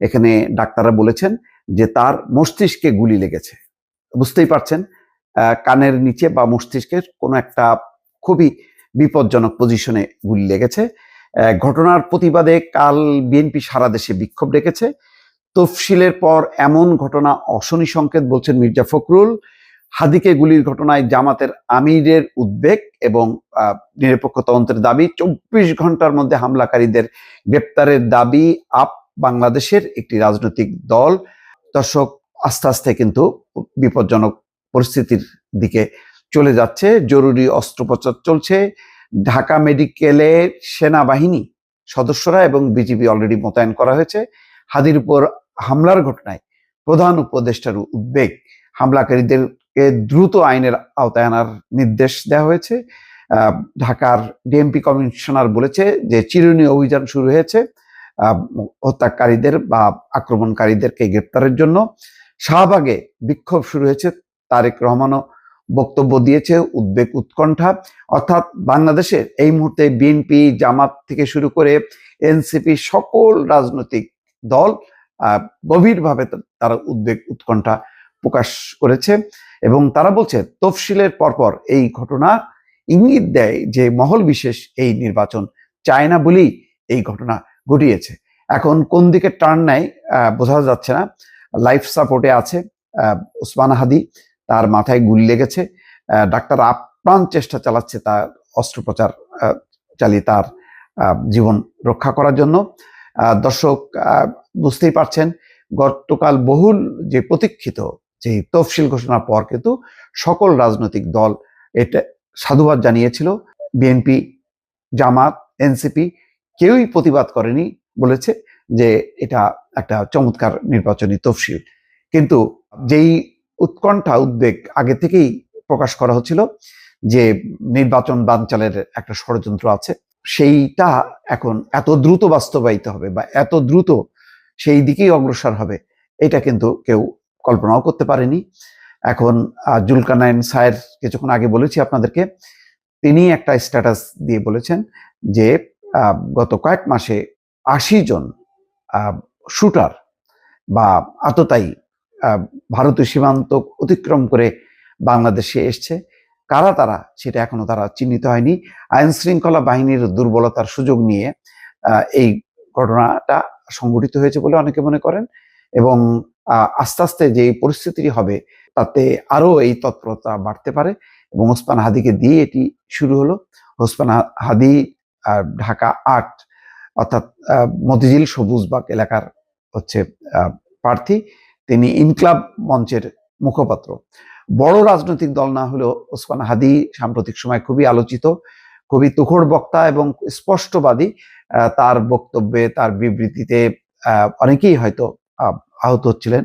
এখানে ডাক্তাররা বলেছেন যে তার মস্তিষ্কে গুলি লেগেছে। বুঝতেই পারছেন, কানের নিচে বা মস্তিষ্কের কোনো একটা খুবই বিপজ্জনক পজিশনে গুলি লেগেছে। ঘটনার প্রতিবাদে কাল বিএনপি সারা দেশে বিক্ষোভ ডেকেছে। তফসিলের পর এমন ঘটনা অশনি সংকেত বলছেন মির্জা ফখরুল। হাদিকে গুলির ঘটনায় জামাতের আমিরের উদ্বেগ এবং নিরপেক্ষ তদন্তের দাবি। 24 ঘন্টার মধ্যে হামলাকারীদের গ্রেপ্তারের দাবি আপ বাংলাদেশের একটি রাজনৈতিক দল। দর্শক, আস্তে আস্তে কিন্তু বিপজ্জনক পরিস্থিতির দিকে চলে যাচ্ছে। জরুরি অস্ত্রোপচার চলছে। ঢাকা মেডিকেলে সেনাবাহিনী সদস্যরা এবং বিজিবি অলরেডি মোতায়েন করা হয়েছে। হাদির উপর হামলার ঘটনায় প্রধান উপদেষ্টার উদ্বেগ। হামলাকারীদেরকে দ্রুত আইনের আওতায় আনার নির্দেশ দেওয়া হয়েছে। ঢাকার ডিএমপি কমিশনার বলেছে যে চিরুনি অভিযান শুরু হয়েছে হত্যাকারীদের বা আক্রমণকারীদেরকে গ্রেপ্তারের জন্য। শাহবাগে বিক্ষোভ শুরু হয়েছে। তারেক রহমানও বক্তব্য দিয়েছে। উদ্বেগ উৎকণ্ঠা, অর্থাৎ বাংলাদেশের এই মুহূর্তে বিএনপি, জামাত থেকে শুরু করে এনসিপি সকল রাজনৈতিক দল গভীরভাবে তারা উদ্বেগ উৎকণ্ঠা প্রকাশ করেছে এবং তারা বলছে তফসিলের পরপর এই ঘটনা ইঙ্গিত দেয় যে মহল বিশেষ এই নির্বাচন চায় না বলেই এই ঘটনা ঘটিয়েছে। এখন কোন দিকে টার্ন নেয় বোঝা যাচ্ছে না। লাইফ সাপোর্টে আছে ওসমান হাদি, তার মাথায় গুলি লেগেছে। ডাক্তার আপ্রাণ চেষ্টা চালাচ্ছে তার অস্ত্রোপচার চালিয়ে তার জীবন রক্ষা করার জন্য। দর্শক, বুঝতেই পারছেন গতকাল বহুল যে প্রতীক্ষিত যে তফসিল ঘোষণার পর কিন্তু সকল রাজনৈতিক দল এটা সাধুবাদ জানিয়েছিল। বিএনপি, জামাত, এনসিপি কেউই প্রতিবাদ করেনি, বলেছে যে এটা একটা চমৎকার নির্বাচনী তফসিল। কিন্তু যেই উৎকণ্ঠা উদ্বেগ আগে থেকেই প্রকাশ করা হচ্ছিল যে নির্বাচন বানচালের একটা ষড়যন্ত্র আছে, সেইটা এখন এত দ্রুত বাস্তবায়িত হবে বা এত দ্রুত সেই দিকেই অগ্রসর হবে, এটা কিন্তু কেউ কল্পনাও করতে পারেনি। এখন জুলকারনাইন স্যার কিছুক্ষণ আগে বলেছি আপনাদেরকে, তিনি একটা স্ট্যাটাস দিয়ে বলেছেন যে গত কয়েক মাসে 80 জন শুটার বা আততায়ী ভারতীয় সীমান্ত অতিক্রম করে বাংলাদেশে এসছে। কারা তারা সেটা এখনো তারা চিহ্নিত হয়নি। আইন শৃঙ্খলা বাহিনীর দুর্বলতার সুযোগ নিয়ে এই ঘটনাটা সংঘটিত হয়েছে বলে অনেকে মনে করেন এবং আস্তে আস্তে যে পরিস্থিতি হবে তাতে আরো এই তৎপরতা বাড়তে পারে এবং ওসমান হাদিকে দিয়ে এটি শুরু হলো। ওসমান হাদি ঢাকা ৮ অর্থাৎ মতিঝিল সবুজবাগ এলাকার হচ্ছে প্রার্থী। তিনি ইনকলাব মঞ্চের মুখপাত্র। বড় রাজনৈতিক দল না হলেও ওসমান হাদি সাম্প্রতিক সময় খুবই আলোচিত, খুবই তুখোড় বক্তা এবং স্পষ্টবাদী। তার বক্তব্যে, তার বিবৃতিতে অনেকেই হয়তো আহত হচ্ছিলেন।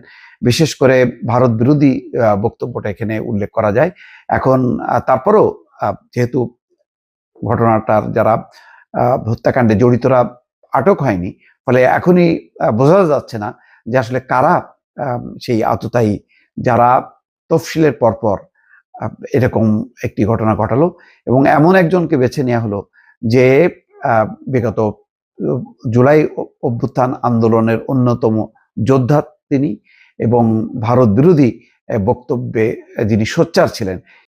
বিশেষ করে ভারত বিরোধী বক্তব্যটা এখানে উল্লেখ করা যায়। এখন তারপরেও যেহেতু ঘটনাটার যারা হত্যাকাণ্ডে জড়িতরা আটক হয়নি, ফলে এখনই বোঝা যাচ্ছে না যে আসলে কারা সেই আততায়ী যারা তফসিলের পরপর এরকম একটি ঘটনা ঘটালো এবং এমন একজনকে বেছে নেওয়া হলো যে বিগত জুলাই অভ্যুত্থান আন্দোলনের অন্যতম যোদ্ধা তিনি এবং ভারত বিরোধী বক্তব্যে যিনি সোচ্চার ছিলেন।